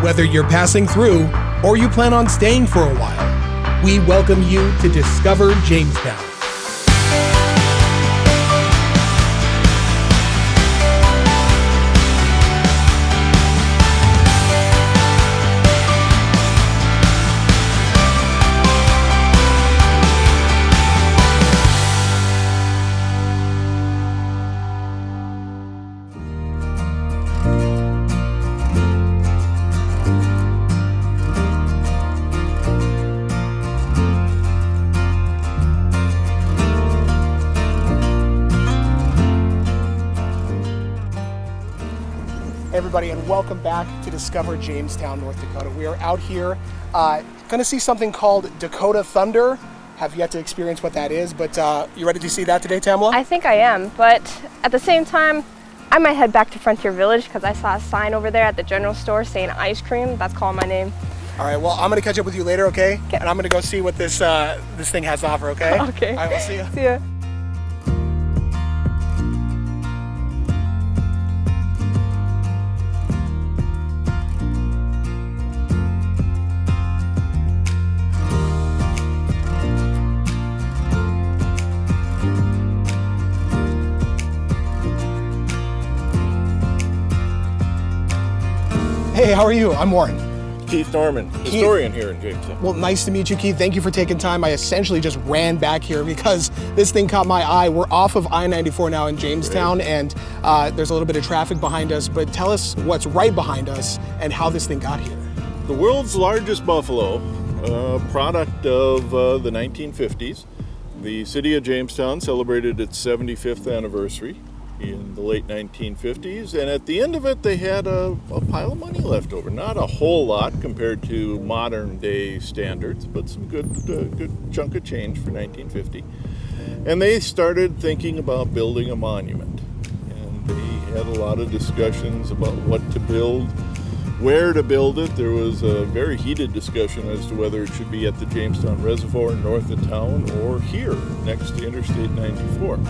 Whether you're passing through or you plan on staying for a while, we welcome you to Discover Jamestown. Everybody, and welcome back to Discover Jamestown, North Dakota. We are out here going to see something called Dakota Thunder. Have yet to experience what that is, but you ready to see that today, Tamela? I think I am, but at the same time, I might head back to Frontier Village because I saw a sign over there at the general store saying ice cream. That's calling my name. All right, well, I'm going to catch up with you later, okay? And I'm going to go see what this thing has to offer, okay? Okay. All right, we'll see you. See ya. Hey, how are you? I'm Warren. Keith Norman, historian here in Jamestown. Well, nice to meet you, Keith. Thank you for taking time. I essentially just ran back here because this thing caught my eye. We're off of I-94 now in Jamestown, and there's a little bit of traffic behind us, but tell us what's right behind us and how this thing got here. The world's largest buffalo, product of the 1950s. The city of Jamestown celebrated its 75th anniversary in the late 1950s, and at the end of it they had a pile of money left over. Not a whole lot compared to modern day standards, but some good chunk of change for 1950. And they started thinking about building a monument, and they had a lot of discussions about what to build, where to build it. There was a very heated discussion as to whether it should be at the Jamestown Reservoir north of town or here next to Interstate 94.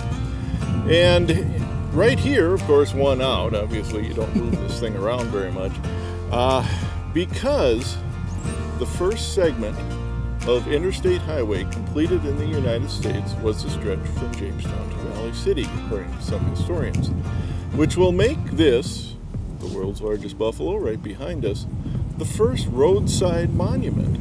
And right here, of course, won out. Obviously, you don't move this thing around very much because the first segment of interstate highway completed in the United States was the stretch from Jamestown to Valley City, according to some historians, which will make this, the world's largest buffalo right behind us, the first roadside monument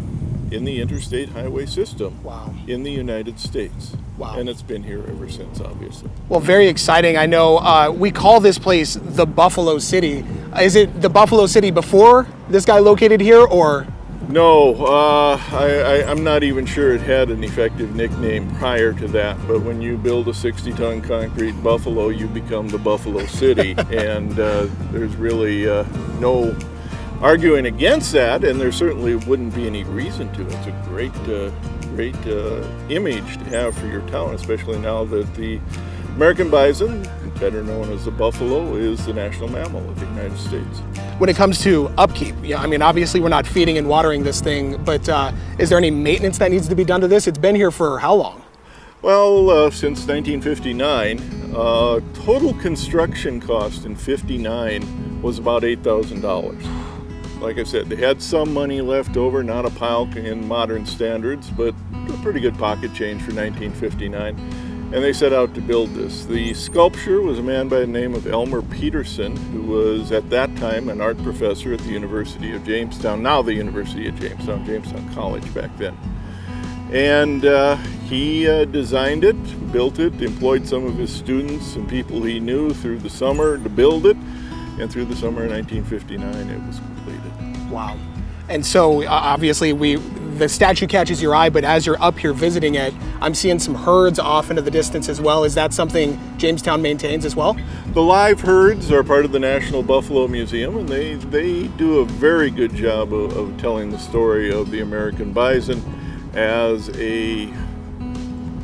in the interstate highway system in the United States. Wow. And it's been here ever since, obviously. Well, very exciting. I know we call this place the Buffalo City. Is it the Buffalo City before this guy located here, or? No, I'm not even sure it had an effective nickname prior to that, but when you build a 60-ton concrete buffalo, you become the Buffalo City, and there's really no arguing against that, and there certainly wouldn't be any reason to. It's a great image to have for your town, especially now that the American bison, better known as the buffalo, is the national mammal of the United States. When it comes to upkeep, I mean, obviously we're not feeding and watering this thing, but is there any maintenance that needs to be done to this? It's been here for how long? Well, since 1959, total construction cost in '59 was about $8,000. Like I said, they had some money left over, not a pile in modern standards, but a pretty good pocket change for 1959. And they set out to build this. The sculptor was a man by the name of Elmer Peterson, who was at that time an art professor at the University of Jamestown, now the University of Jamestown, Jamestown College back then. And he designed it, built it, employed some of his students and people he knew through the summer to build it. And through the summer of 1959, it was completed. Wow. And so obviously the statue catches your eye, but as you're up here visiting it, I'm seeing some herds off into the distance as well. Is that something Jamestown maintains as well? The live herds are part of the National Buffalo Museum, and they do a very good job of telling the story of the American bison as a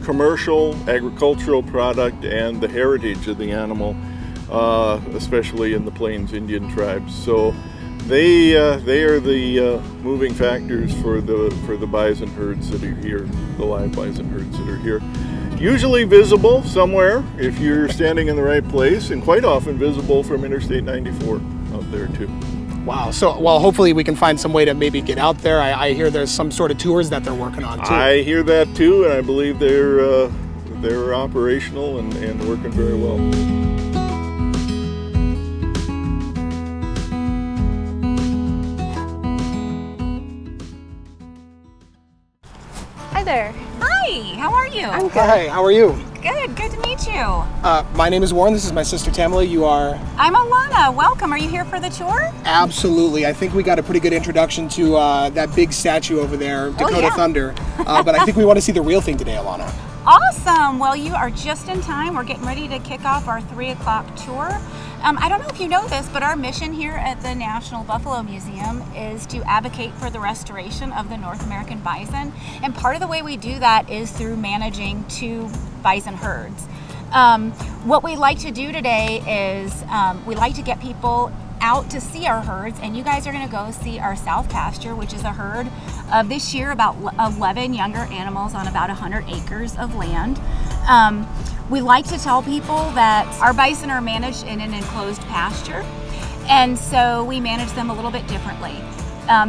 commercial, agricultural product and the heritage of the animal, especially in the Plains Indian tribes. So they are the moving factors for the bison herds that are here, the live bison herds that are here. Usually visible somewhere if you're standing in the right place, and quite often visible from Interstate 94 out there too. Wow. So, well, hopefully we can find some way to maybe get out there. I hear there's some sort of tours that they're working on too. I hear that too, and I believe they're operational and working very well. Hi there. Hi, how are you? I'm good. Hi, how are you? Good to meet you. My name is Warren. This is my sister Tamela. You are? I'm Ilana. Welcome. Are you here for the tour? Absolutely. I think we got a pretty good introduction to that big statue over there, Dakota yeah. Thunder. But I think we want to see the real thing today, Ilana. Awesome. Well, you are just in time. We're getting ready to kick off our 3 o'clock tour. I don't know if you know this, but our mission here at the National Buffalo Museum is to advocate for the restoration of the North American bison. And part of the way we do that is through managing 2 bison herds. What we like to do today is we like to get people out to see our herds, and you guys are going to go see our South Pasture, which is a herd of this year about 11 younger animals on about 100 acres of land. We like to tell people that our bison are managed in an enclosed pasture, and so we manage them a little bit differently.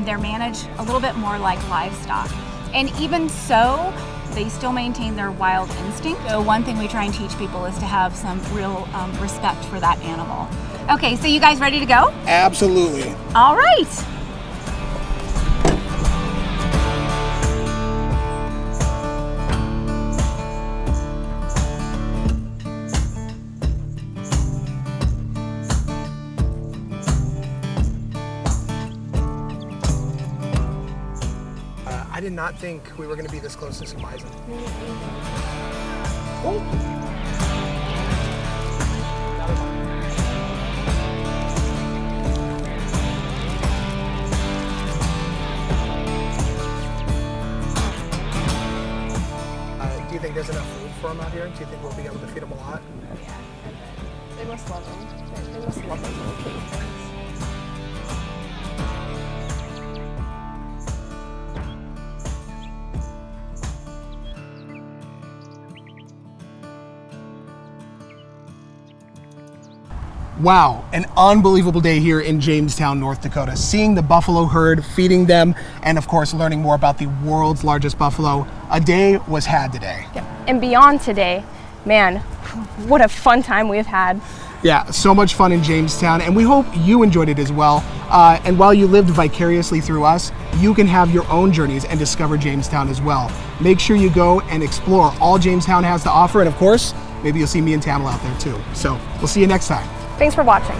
They're managed a little bit more like livestock, and even so, they still maintain their wild instinct. So one thing we try and teach people is to have some real respect for that animal. Okay, so you guys ready to go? Absolutely. All right. I did not think we were going to be this close to some bison. Do you think there's enough food for them out here? Do you think we'll be able to feed them a lot? Yeah. They must love them. They must love those little kitty things. Wow, an unbelievable day here in Jamestown, North Dakota. Seeing the buffalo herd, feeding them, and of course learning more about the world's largest buffalo. A day was had today. Yeah. And beyond today, man, what a fun time we've had. Yeah, so much fun in Jamestown, and we hope you enjoyed it as well. And while you lived vicariously through us, you can have your own journeys and discover Jamestown as well. Make sure you go and explore all Jamestown has to offer, and of course, maybe you'll see me and Tamela out there too. So we'll see you next time. Thanks for watching.